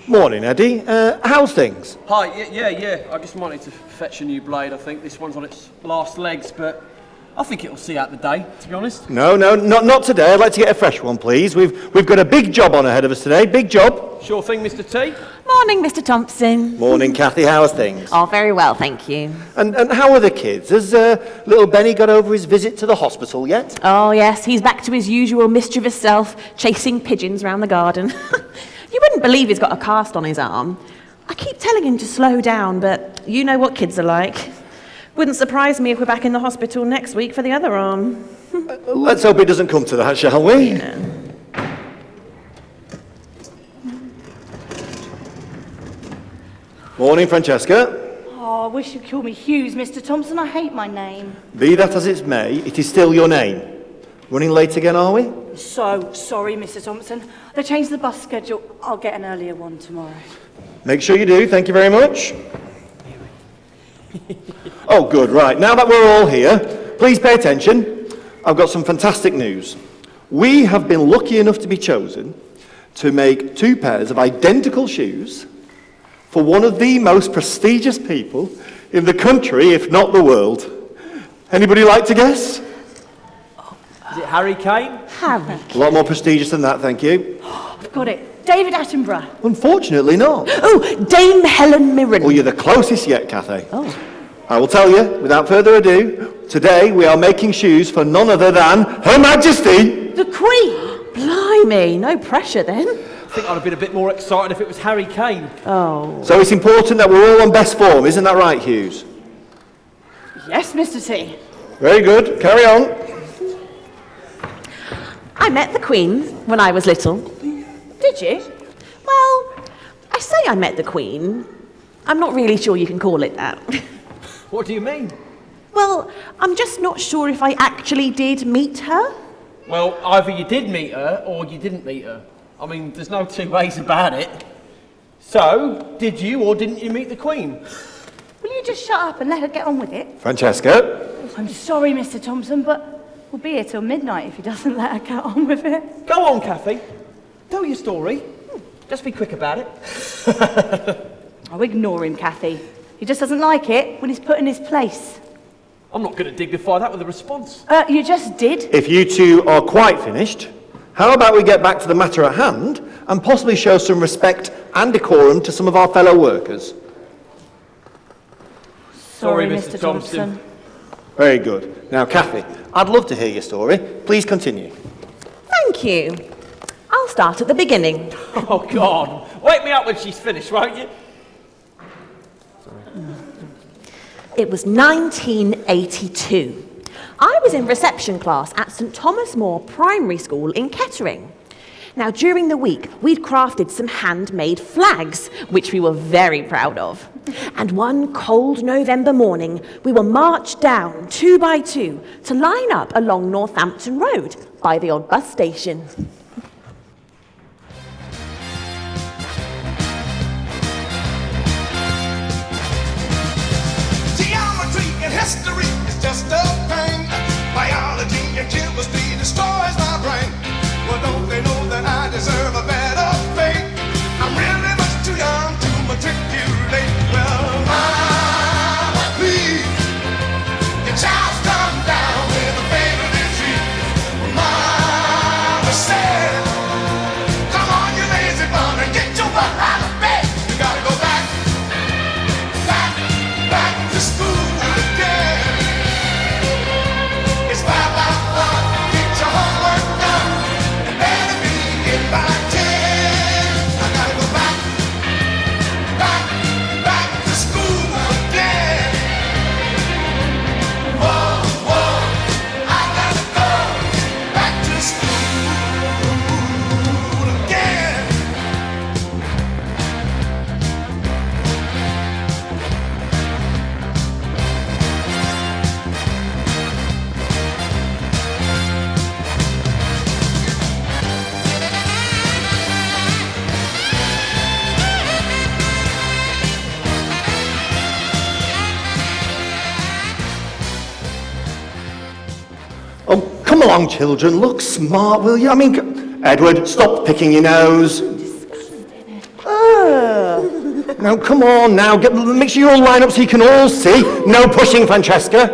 Morning, Eddie. How's things? Hi, yeah. I just wanted to fetch a new blade, I think. This one's on its last legs, but I think it'll see out the day, to be honest. No, not today. I'd like to get a fresh one, please. We've got a big job on ahead of us today. Big job. Sure thing, Mr. T. Morning, Mr. Thompson. Morning, Kathy. How's things? Oh, very well, thank you. And how are the kids? Has little Benny got over his visit to the hospital yet? Oh, yes, he's back to his usual mischievous self, chasing pigeons round the garden. You wouldn't believe he's got a cast on his arm. I keep telling him to slow down, but you know what kids are like. Wouldn't surprise me if we're back in the hospital next week for the other arm. Let's hope it doesn't come to that, shall we? Yeah. Morning, Francesca. Oh, I wish you'd call me Hughes, Mr. Thompson. I hate my name. Be that as it may, it is still your name. Running late again, are we? So sorry, Mr. Thompson. They changed the bus schedule. I'll get an earlier one tomorrow. Make sure you do. Thank you very much. Oh, good. Right. Now that we're all here, please pay attention. I've got some fantastic news. We have been lucky enough to be chosen to make 2 pairs of identical shoes for one of the most prestigious people in the country, if not the world. Anybody like to guess? Is it Harry Kane? Harry. A lot more prestigious than that, thank you. I've got it. David Attenborough. Unfortunately not. Oh, Dame Helen Mirren. Well, you're the closest yet, Cathay. Oh. I will tell you, without further ado, today we are making shoes for none other than Her Majesty. The Queen. Blimey, no pressure then. I think I'd have been a bit more excited if it was Harry Kane. Oh. So it's important that we're all on best form, isn't that right, Hughes? Yes, Mr. T. Very good. Carry on. I met the Queen when I was little. Did you? Well, I say I met the Queen. I'm not really sure you can call it that. What do you mean? Well, I'm just not sure if I actually did meet her. Well, either you did meet her or you didn't meet her. I mean, there's no 2 ways about it. So, did you or didn't you meet the Queen? Will you just shut up and let her get on with it? Francesca. I'm sorry, Mr. Thompson, but we'll be here till midnight if he doesn't let her get on with it. Go on, Kathy. Tell your story. Just be quick about it. I'll ignore him, Kathy. He just doesn't like it when he's put in his place. I'm not going to dignify that with a response. You just did. If you two are quite finished, how about we get back to the matter at hand and possibly show some respect and decorum to some of our fellow workers? Sorry, Mr. Thompson. Very good. Now, Kathy, I'd love to hear your story. Please continue. Thank you. I'll start at the beginning. Oh, God. Wake me up when she's finished, won't you? It was 1982. I was in reception class at St Thomas More Primary School in Kettering. Now, during the week, we'd crafted some handmade flags, which we were very proud of. And one cold November morning, we were marched down 2 by 2 to line up along Northampton Road by the old bus station. History is just a thing. Biology and chemistry destroys my brain. Well, don't they know that I deserve a better fate? I'm really much too young to matriculate. Well, mama, please, your child's come down with a fatal disease. Mama said, come on, you lazy bum, and get your butt out of bed. You gotta go back to school. Oh, come along, children. Look smart, will you? I mean, Edward, stop picking your nose. Now, come on now, make sure you all line up so you can all see. No pushing, Francesca.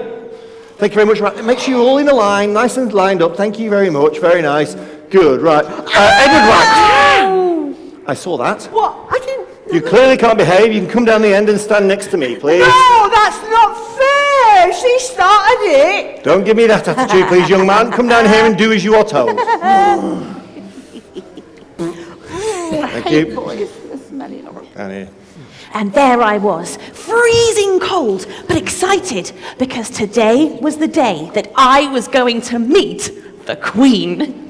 Thank you very much. Right, make sure you're all in a line, nice and lined up. Thank you very much. Very nice. Good, right. Edward, right. I saw that. What? I didn't... You clearly can't behave. You can come down the end and stand next to me, please. No, that's not fair. She started it. Don't give me that attitude, please, young man. Come down here and do as you are told. Thank you. Down here. And there I was, freezing cold, but excited, because today was the day that I was going to meet the Queen.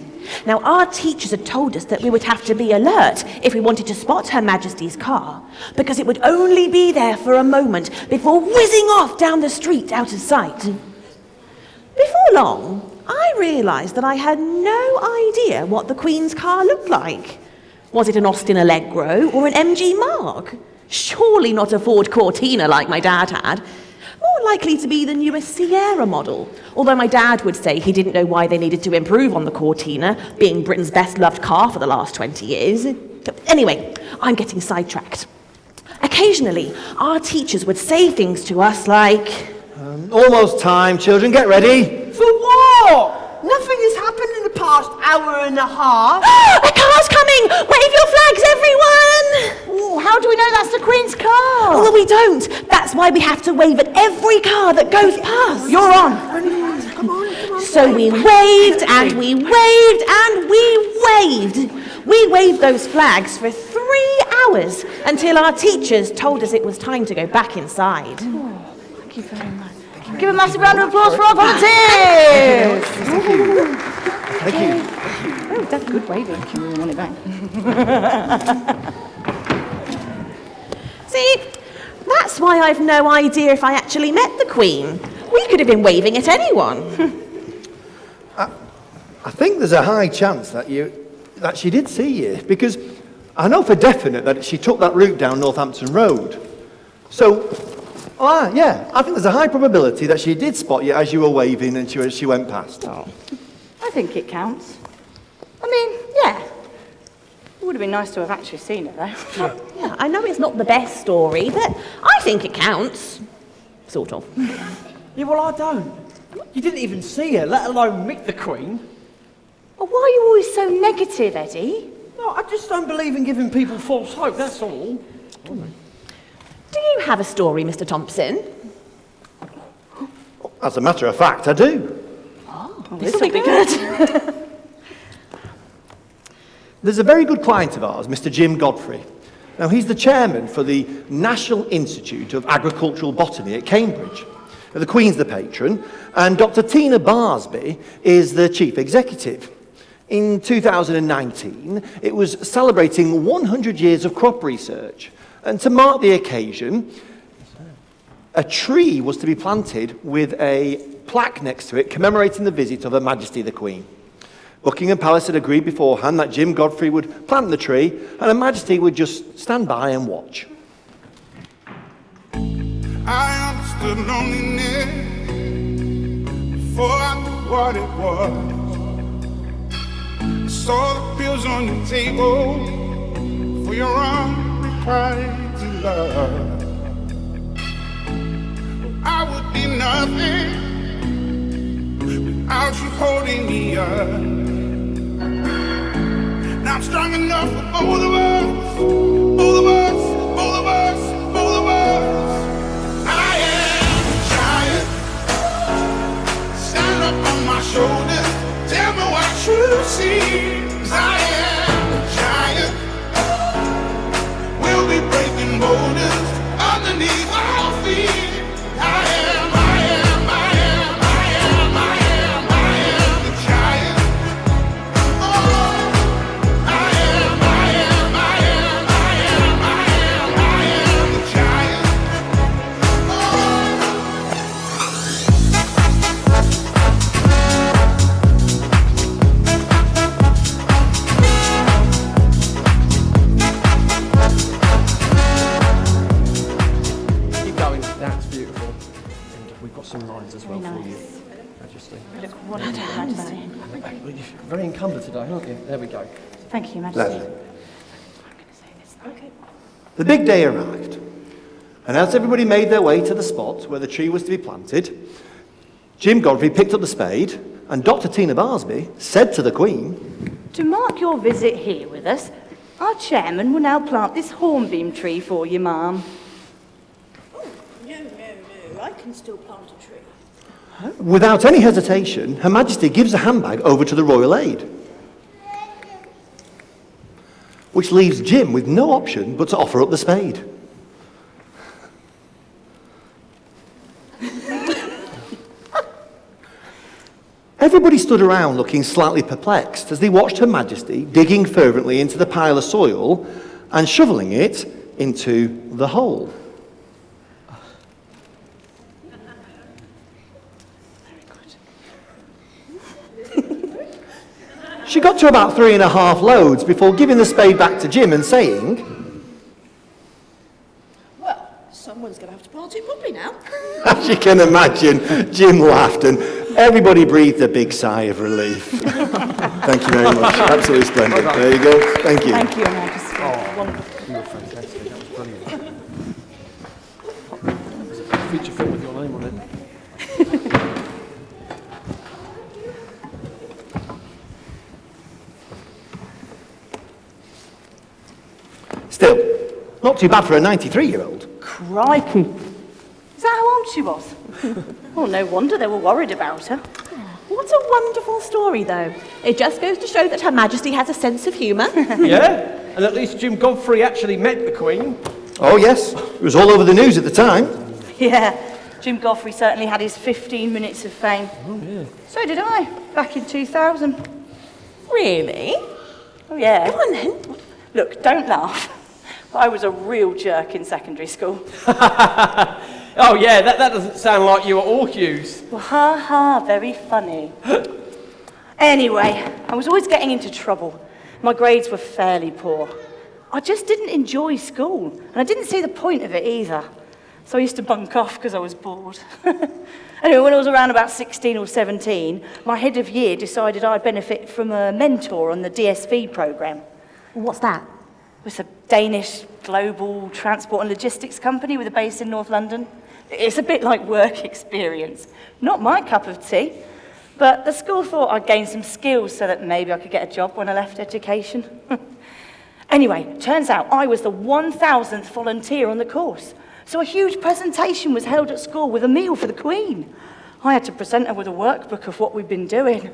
Now, our teachers had told us that we would have to be alert if we wanted to spot Her Majesty's car, because it would only be there for a moment before whizzing off down the street out of sight. Before long, I realised that I had no idea what the Queen's car looked like. Was it an Austin Allegro or an MG Mark? Surely not a Ford Cortina like my dad had. More likely to be the newest Sierra model, although my dad would say he didn't know why they needed to improve on the Cortina, being Britain's best-loved car for the last 20 years. Anyway, I'm getting sidetracked. Occasionally, our teachers would say things to us like... Almost time, children, get ready. For what? Nothing has happened in the past hour and a half. A car's coming! Wave your flags, everyone! Ooh, how do we know that's the Queen's car? Well, we don't. That's why we have to wave at every car that goes past. You're on. Come on. So we waved and we waved and we waved. We waved those flags for 3 hours until our teachers told us it was time to go back inside. Thank you very much. Give a massive round of applause for our volunteers. Thank you. Oh, that's good waving. Can we want it back? See, that's why I've no idea if I actually met the Queen. We could have been waving at anyone. I think there's a high chance that she did see you, because I know for definite that she took that route down Northampton Road. So, yeah, I think there's a high probability that she did spot you as you were waving and she went past. I think it counts. I mean, yeah. It would have been nice to have actually seen it, though. Yeah, I know it's not the best story, but I think it counts. Sort of. Yeah, well, I don't. You didn't even see her, let alone meet the Queen. Well, why are you always so negative, Eddie? No, I just don't believe in giving people false hope, that's all. Do you have a story, Mr. Thompson? As a matter of fact, I do. This will be good. There's a very good client of ours, Mr. Jim Godfrey. Now, he's the chairman for the National Institute of Agricultural Botany at Cambridge. The Queen's the patron, and Dr. Tina Barsby is the chief executive. In 2019, it was celebrating 100 years of crop research. And to mark the occasion, a tree was to be planted with a plaque next to it commemorating the visit of Her Majesty the Queen. Buckingham Palace had agreed beforehand that Jim Godfrey would plant the tree and Her Majesty would just stand by and watch. I understood loneliness before I knew what it was. I saw the pills on your table for your unrequited love. I would be nothing without you holding me up. Now I'm strong enough for both of us, both of us, both of us, both of us. I am a giant. Stand up on my shoulders. Tell me what you see. 'Cause I am a giant. We'll be breaking boulders underneath our feet. I am the giant. Oh, I am the giant. Oh. You're very encumbered today, aren't you? There we go. Thank you, Majesty. Leslie. The big day arrived, and as everybody made their way to the spot where the tree was to be planted, Jim Godfrey picked up the spade, and Dr. Tina Barsby said to the Queen, To mark your visit here with us, our chairman will now plant this hornbeam tree for you, ma'am. No, I can still plant a tree. without any hesitation, Her Majesty gives a handbag over to the Royal Aid, which leaves Jim with no option but to offer up the spade. Everybody stood around looking slightly perplexed as they watched Her Majesty digging fervently into the pile of soil and shoveling it into the hole. She got to about 3.5 loads before giving the spade back to Jim and saying, Well, someone's going to have to plant it properly now. as you can imagine, Jim laughed and everybody breathed a big sigh of relief. Thank you very much. Absolutely splendid. There you go. Thank you. Thank you, Your Majesty. Wonderful. You were fantastic. That was brilliant. There's a feature film with your name on it. Still, not too bad for a 93-year-old. Crikey. Is that how old she was? Oh, no wonder they were worried about her. What a wonderful story, though. It just goes to show that Her Majesty has a sense of humour. Yeah? And at least Jim Godfrey actually met the Queen. Oh yes, it was all over the news at the time. Yeah, Jim Godfrey certainly had his 15 minutes of fame. Oh, yeah. So did I, back in 2000. Really? Oh, yeah. Come on, then. Look, don't laugh. But I was a real jerk in secondary school. Oh, yeah, that doesn't sound like you at all, Hughes. Well, ha, very funny. Anyway, I was always getting into trouble. My grades were fairly poor. I just didn't enjoy school, and I didn't see the point of it either. So I used to bunk off because I was bored. Anyway, when I was around about 16 or 17, my head of year decided I'd benefit from a mentor on the DSV programme. What's that? It's a Danish global transport and logistics company with a base in North London. It's a bit like work experience. Not my cup of tea, but the school thought I'd gain some skills so that maybe I could get a job when I left education. Anyway, turns out I was the 1,000th volunteer on the course. So a huge presentation was held at school with a meal for the Queen. I had to present her with a workbook of what we'd been doing.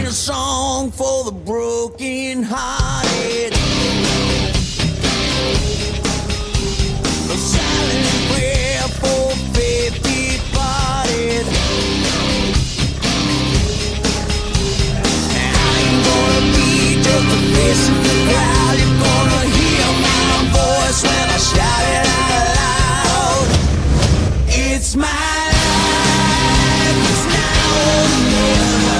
A song for the broken hearted, a silent prayer for faith departed. And I ain't gonna be just a face in the crowd. You're gonna hear my voice when I shout it out loud. It's my life, it's now or never.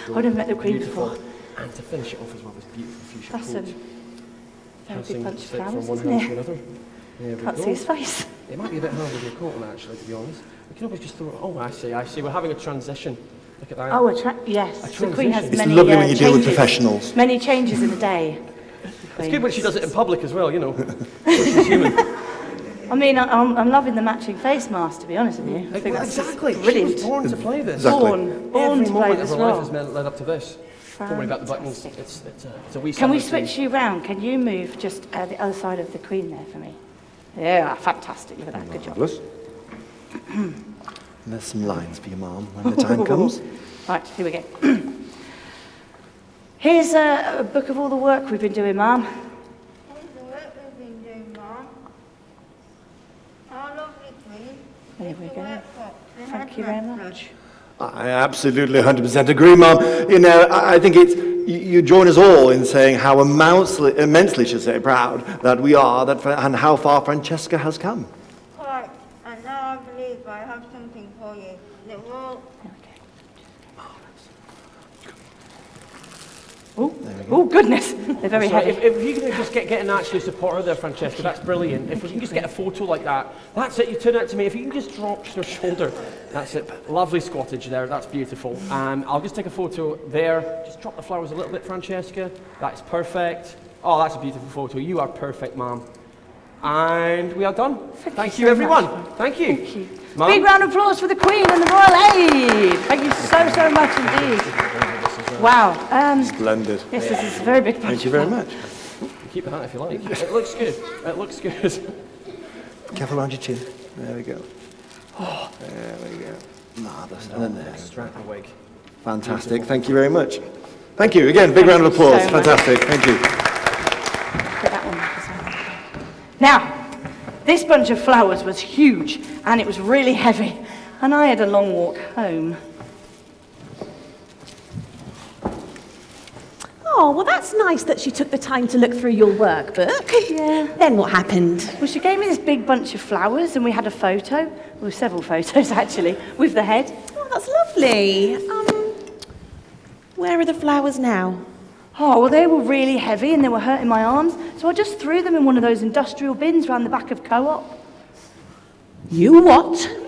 I would have met the Queen before. And to finish it off as well, this beautiful fuchsia That's a coat. very big bunch of From flowers, one isn't hand to it? another. There we Can't go. see his face. It might be a bit hard with your coat on, actually, to be honest. We can always just throw it. Oh, I see. We're having a transition. Look at that. Oh, yes. The Queen has transition. It's many lovely when you deal with changes. professionals. Many changes in a day. It's good when she does it in public as well, you know. She's human. I mean, I'm loving the matching face mask, to be honest with you. I think that's just Exactly. She brilliant. was born to play this. Exactly. Born Every to play moment this of her life role. has led up to this. Don't worry about the buttons. Fantastic. It's a wee Can we summer switch tea. you round? Can you move just the other side of the Queen there for me? Yeah, fantastic. Look at that. Good job. Marvellous. And there's some lines for your mum when the time comes. Right, here we go. Here's a book of all the work we've been doing, Mum. Here's the work we've been doing, Mom. Our lovely Queen. There we The go. workbook, the Thank you very headmaster. much. I absolutely 100% agree, Mum. You know, I think you join us all in saying how immensely, should say, proud that we are and how far Francesca has come. Quite. And now I believe I have something for you. The wall. Oh, goodness. They're very So heavy. if you can just get an actual supporter there, Francesca, that's brilliant. If we can just get a photo like that, that's it. You turn it to me. If you can just drop your shoulder, that's it. Lovely squattage there. That's beautiful. I'll just take a photo there. Just drop the flowers a little bit, Francesca. That's perfect. Oh, that's a beautiful photo. You are perfect, Mum. And we are done. Thank you, so everyone. much. Thank you. Thank you. Mum? Big round of applause for the Queen and the Royal Aid. Thank you so much indeed. Wow. Splendid. Yes, this is a very big bunch. Thank you very much. Keep that if you like. It looks good. It looks good. Careful around your chin. There we go. There we go. Marvellous. And then there. Strap the wig. Fantastic. Thank you very much. Thank you. Again, big round of applause. so much. Fantastic. Thank you. Put that one back as well. Now, this bunch of flowers was huge and it was really heavy, and I had a long walk home. Oh, well, that's nice that she took the time to look through your workbook. Yeah. Then what happened? Well, she gave me this big bunch of flowers and we had a photo, well, several photos actually, with the head. Oh, that's lovely. Where are the flowers now? Oh, well, they were really heavy and they were hurting my arms, so I just threw them in one of those industrial bins round the back of Co-op. You what?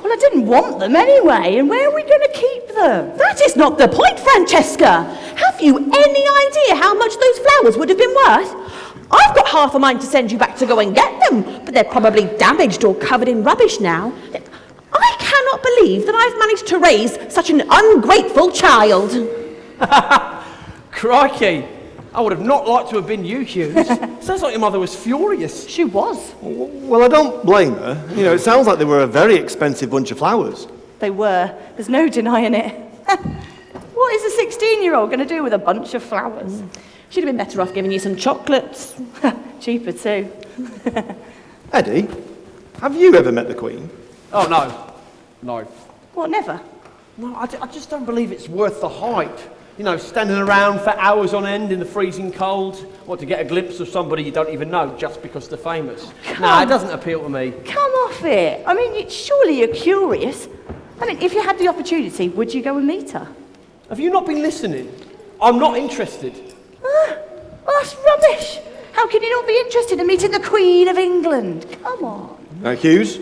Well, I didn't want them anyway, and where are we going to keep them? That is not the point, Francesca. Have you any idea how much those flowers would have been worth? I've got half a mind to send you back to go and get them, but they're probably damaged or covered in rubbish now. I cannot believe that I've managed to raise such an ungrateful child. Crikey! I would have not liked to have been you, Hughes. Sounds like your mother was furious. She was. Well, I don't blame her. You know, it sounds like they were a very expensive bunch of flowers. They were. There's no denying it. What is a 16-year-old going to do with a bunch of flowers? She'd have been better off giving you some chocolates. Cheaper too. Eddie, have you ever met the Queen? Oh, no. No. What, never? No, I just don't believe it's worth the hype. You know, standing around for hours on end in the freezing cold, to get a glimpse of somebody you don't even know just because they're famous. Nah, it doesn't appeal to me. Come off it. I mean, surely you're curious. I mean, if you had the opportunity, would you go and meet her? Have you not been listening? I'm not interested. Well, that's rubbish. How can you not be interested in meeting the Queen of England? Come on. Hughes,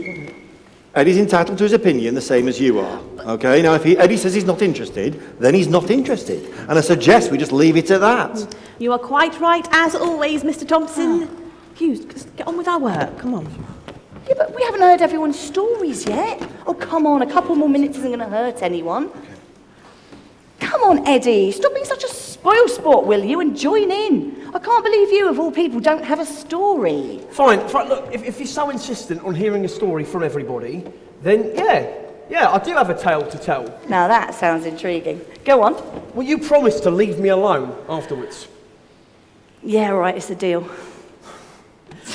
Eddie's entitled to his opinion the same as you are. Okay, now if Eddie says he's not interested, then he's not interested. And I suggest we just leave it at that. You are quite right, as always, Mr. Thompson. Hughes, just get on with our work. Come on. Yeah, but we haven't heard everyone's stories yet. Oh, come on, a couple more minutes isn't going to hurt anyone. Come on, Eddie, stop being such a spoilsport, will you, and join in. I can't believe you, of all people, don't have a story. Fine. Look, if you're so insistent on hearing a story from everybody, then yeah, I do have a tale to tell. Now that sounds intriguing. Go on. Will you promise to leave me alone afterwards? Yeah, all right, it's a deal.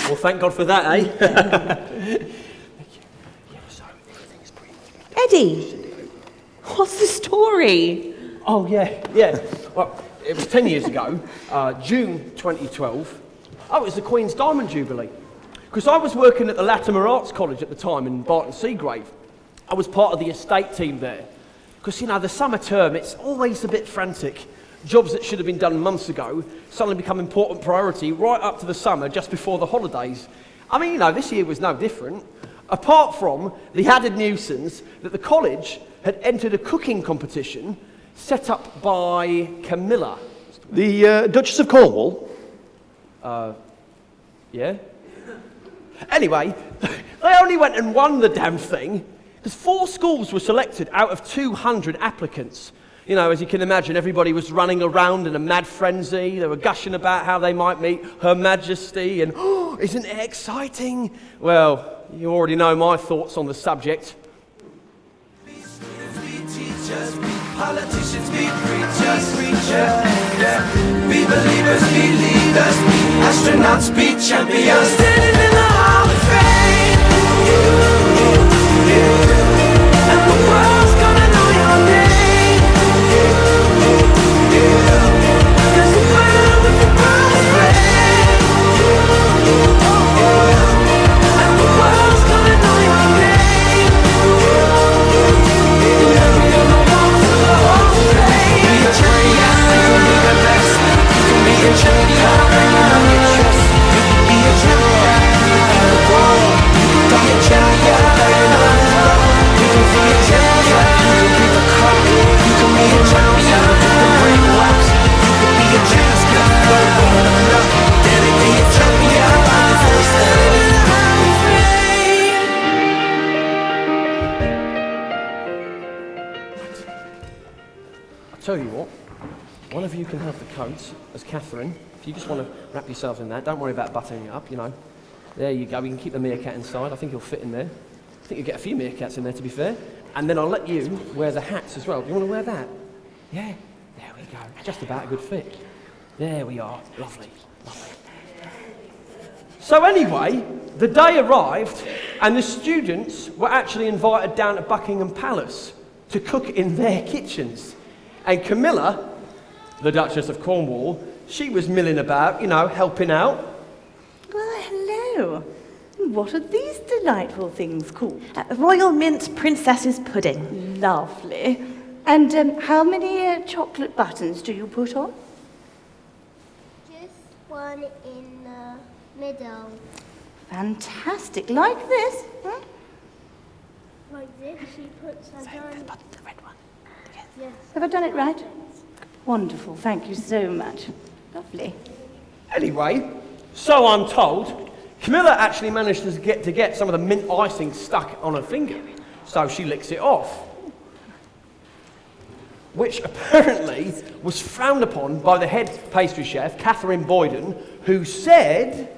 Well, thank God for that, eh? Eddie, what's the story? Oh, yeah. Well, it was 10 years ago, June 2012. Oh, it was the Queen's Diamond Jubilee. Because I was working at the Latimer Arts College at the time in Barton Seagrave. I was part of the estate team there. Because, you know, the summer term, it's always a bit frantic. Jobs that should have been done months ago suddenly become important priority right up to the summer, just before the holidays. I mean, you know, this year was no different. Apart from the added nuisance that the college had entered a cooking competition set up by Camilla. The Duchess of Cornwall? Yeah? Anyway, they only went and won the damn thing because 4 schools were selected out of 200 applicants. You know, as you can imagine, everybody was running around in a mad frenzy. They were gushing about how they might meet Her Majesty and, oh, isn't it exciting? Well, you already know my thoughts on the subject. Teachers, politicians, be preachers, be believers, be leaders, be astronauts, be champions, standing in the Hall of Fame. And the world's gonna know your name. 'Cause you burn with the Hall of Fame. And the world's gonna know your name. You're the ones of the Hall of Fame. Be a champion, you can be the best. You can be a champion, you can be trust. You can be a champion, you can be the one. You can be a champion, you can be a champion, you can be the cup. You can be a champion, you can bring wax. You can be a champion, then it be a champion. Standing in the Hall of Fame. I'll tell you what, one of you can have the coat as Catherine. If you just want to wrap yourselves in that, don't worry about buttoning it up, you know. There you go, you can keep the meerkat inside. I think you'll fit in there. I think you'll get a few meerkats in there, to be fair. And then I'll let you wear the hats as well. Do you want to wear that? Yeah, there we go. Just about a good fit. There we are. Lovely, lovely. So anyway, the day arrived and the students were actually invited down to Buckingham Palace to cook in their kitchens. And Camilla, the Duchess of Cornwall, she was milling about, you know, helping out. Well, hello. What are these delightful things called? Royal Mint Princess's Pudding. Lovely. And how many chocolate buttons do you put on? Just one in the middle. Fantastic. Like this? Huh? Like this, she puts her on. The red one. Yes. Have I done it right? Wonderful. Thank you so much. Lovely. Anyway, so I'm told, Camilla actually managed to get some of the mint icing stuck on her finger. So she licks it off. Which apparently was frowned upon by the head pastry chef, Catherine Boyden, who said...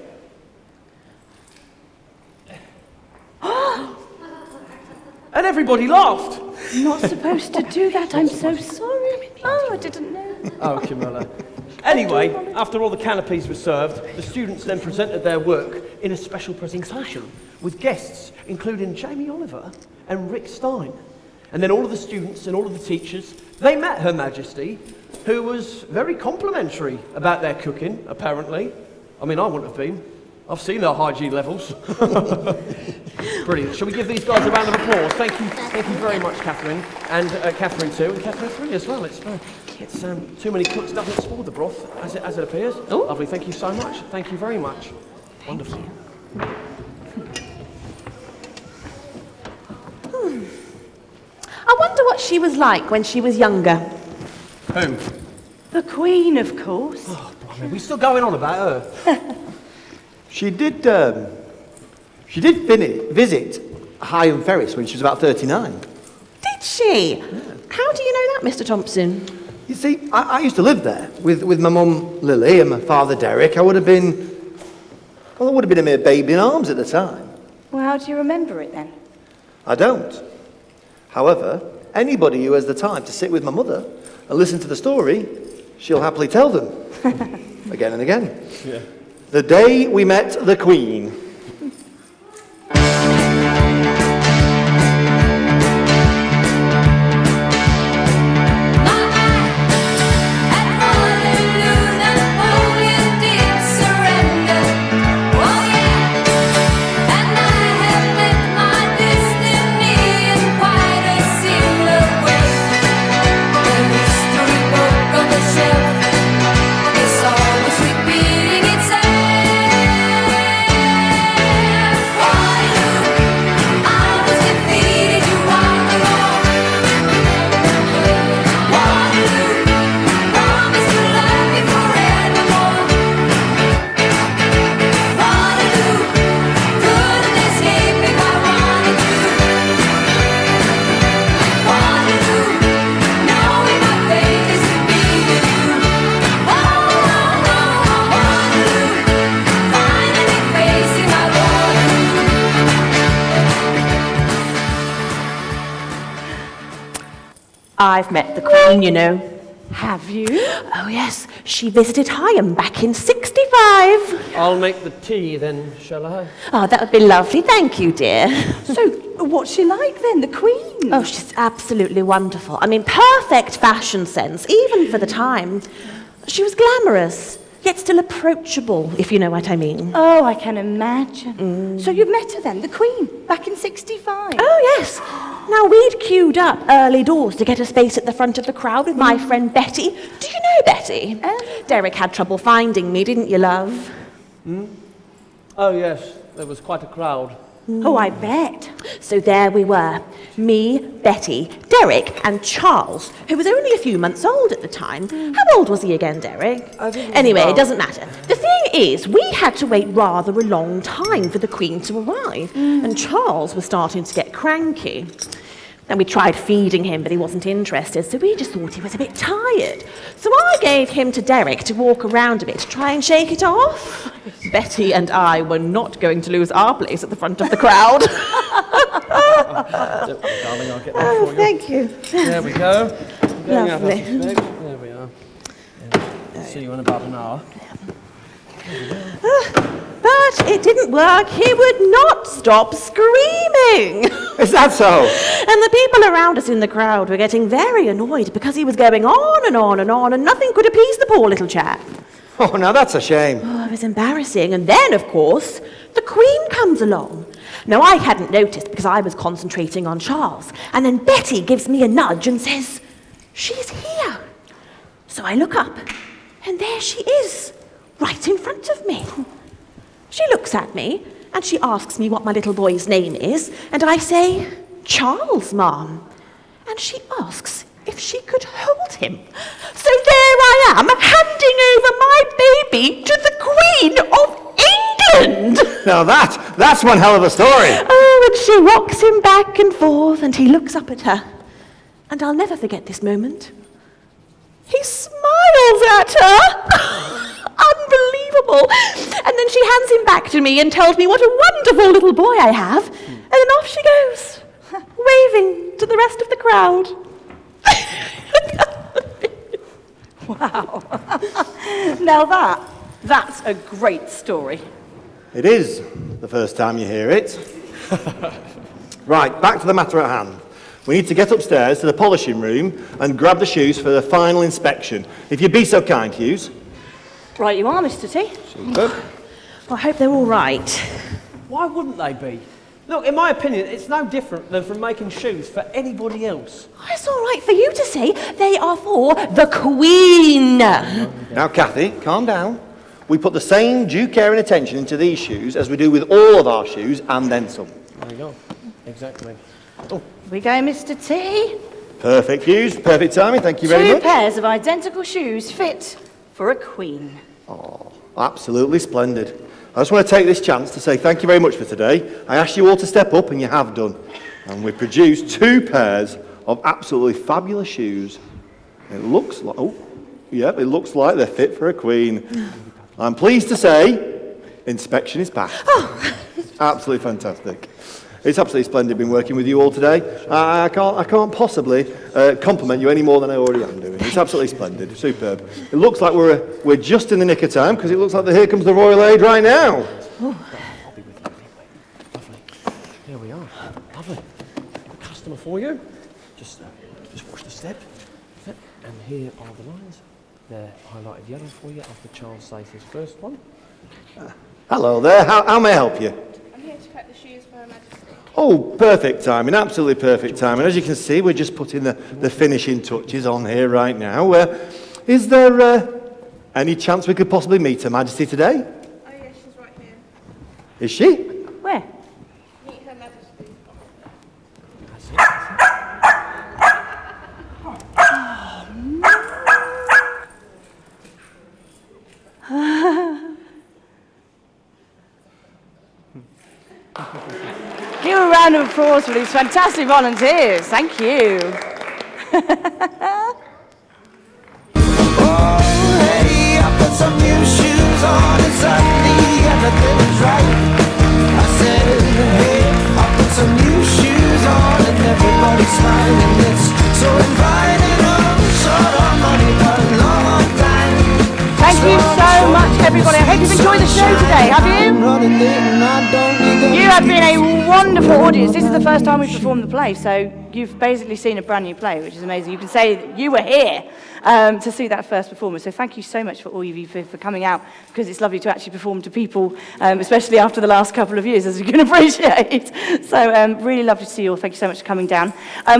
and everybody laughed. Not supposed to do that. I'm so sorry. Oh, I didn't know. Oh, Camilla. Anyway, after all the canopies were served, the students then presented their work in a special presentation with guests including Jamie Oliver and Rick Stein. And then all of the students and all of the teachers, they met Her Majesty, who was very complimentary about their cooking, apparently. I mean, I wouldn't have been. I've seen their hygiene levels. Brilliant. Shall we give these guys a round of applause? Thank you very much, Catherine, and Catherine too, and Catherine 3 as well. It's too many cooks doesn't spoil the broth, as it appears. Oh, lovely. Thank you so much. Thank you very much. Wonderful. I wonder what she was like when she was younger. Who? The Queen, of course. Oh, blimey, we're still going on about her. She did visit Higham Ferris when she was about 39. Did she? Yeah. How do you know that, Mr. Thompson? You see, I used to live there with my mum Lily and my father Derek. I would have been a mere baby in arms at the time. Well, how do you remember it then? I don't. However, anybody who has the time to sit with my mother and listen to the story, she'll happily tell them again and again. Yeah. The day we met the Queen. I've met the Queen, you know. Have you? Oh, yes. She visited Higham back in 65. I'll make the tea then, shall I? Oh, that would be lovely. Thank you, dear. So, what's she like then, the Queen? Oh, she's absolutely wonderful. I mean, perfect fashion sense, even for the time. She was glamorous, yet still approachable, if you know what I mean. Oh, I can imagine. So you met her then, the Queen, back in 65? Oh, yes. Now, we'd queued up early doors to get a space at the front of the crowd with my friend Betty. Do you know Betty? Derek had trouble finding me, didn't you, love? Oh, yes, there was quite a crowd. Oh, I bet. So there we were. Me, Betty, Derek, and Charles, who was only a few months old at the time. How old was he again, Derek? I think he was Anyway, it about- doesn't matter. The thing is, we had to wait rather a long time for the Queen to arrive, and Charles was starting to get cranky. And we tried feeding him, but he wasn't interested, so we just thought he was a bit tired. So I gave him to Derek to walk around a bit to try and shake it off. Betty and I were not going to lose our place at the front of the crowd. Don't worry, darling, I'll get that for you. Thank you. There we go. Going up, I Lovely. suspect. There we are. Yeah. See you in about an hour. But it didn't work. He would not stop screaming. Is that so? And the people around us in the crowd were getting very annoyed because he was going on and on and on, and nothing could appease the poor little chap. Oh, now that's a shame. Oh, it was embarrassing. And then, of course, the Queen comes along. Now, I hadn't noticed because I was concentrating on Charles. And then Betty gives me a nudge and says, "She's here." So I look up, and there she is, right in front of me. She looks at me, and she asks me what my little boy's name is, and I say, "Charles, Ma'am." And she asks if she could hold him. So there I am, handing over my baby to the Queen of England. Now that's one hell of a story. Oh, and she rocks him back and forth, and he looks up at her. And I'll never forget this moment. He smiles at her. Unbelievable. And then she hands him back to me and tells me what a wonderful little boy I have. And then off she goes, waving to the rest of the crowd. Wow. Now that's a great story. It is the first time you hear it. Right, back to the matter at hand. We need to get upstairs to the polishing room and grab the shoes for the final inspection. If you'd be so kind, Hughes. Right you are, Mr. T. Superb. Well, I hope they're all right. Why wouldn't they be? Look, in my opinion, it's no different than from making shoes for anybody else. Oh, it's all right for you to say. They are for the Queen. Now, Kathy, calm down. We put the same due care and attention into these shoes as we do with all of our shoes, and then some. There you go. Exactly. We go, Mr. T. Perfect, Hughes. Perfect timing. Thank you very Two much. pairs of identical shoes fit for a queen. Absolutely splendid. I just want to take this chance to say thank you very much for today. I asked you all to step up, and you have done. And we produced 2 pairs of absolutely fabulous shoes. It looks like, it looks like they're fit for a queen. I'm pleased to say, inspection is passed. Absolutely fantastic. It's absolutely splendid being working with you all today. I can't possibly compliment you any more than I already am doing. It's absolutely splendid, superb. It looks like we're just in the nick of time because it looks like here comes the Royal Aid right now. I'll be with you. Lovely. Here we are. Lovely. A customer for you. Just watch the step. And here are the lines. They're highlighted yellow for you after Charles says his first one. Hello there. How may I help you? I'm here to cut the shoes for Her Majesty. Oh, perfect timing, absolutely perfect timing. As you can see, we're just putting the finishing touches on here right now. Is there any chance we could possibly meet Her Majesty today? Oh yes, she's right here. Is she? Where? Meet Her Majesty. Give a round of applause for these fantastic volunteers. Thank you. Oh, hey, I put some new shoes on and suddenly everything was right. I said, hey, I put some new shoes on and everybody's smiling. It's so inviting, oh, short on money, but you so much, everybody. I hope you've enjoyed the show today, have you? You have been a wonderful audience. This is the first time we've performed the play, so you've basically seen a brand new play, which is amazing. You can say that you were here to see that first performance. So thank you so much for all of you for coming out, because it's lovely to actually perform to people, especially after the last couple of years, as you can appreciate. So really lovely to see you all. Thank you so much for coming down.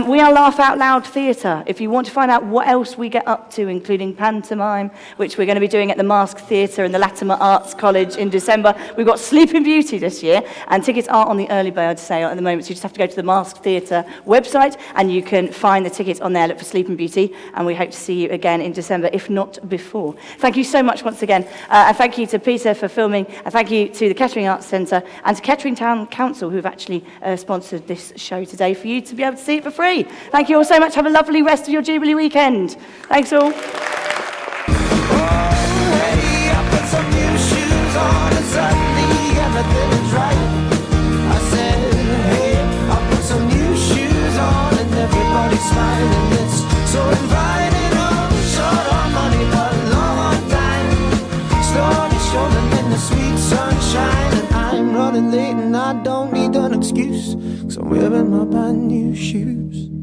We are Laugh Out Loud Theatre. If you want to find out what else we get up to, including pantomime, which we're going to be doing at the Masked Theatre and the Latimer Arts College in December. We've got Sleeping Beauty this year, and tickets are on the early bird sale at the moment, so you just have to go to the Masked Theatre website, and you can find the tickets on there. Look for Sleeping Beauty, and we hope to see you again in December, if not before. Thank you so much once again, and thank you to Peter for filming, and thank you to the Kettering Arts Centre and to Kettering Town Council, who have actually sponsored this show today for you to be able to see it for free. Thank you all so much. Have a lovely rest of your Jubilee weekend. Thanks all. Everything is right. I said, hey, I put some new shoes on and everybody's smiling. It's so inviting. Oh, short on money, but long on time. Slowly showing in the sweet sunshine. And I'm running late and I don't need an excuse, 'cause I'm wearing my brand new shoes.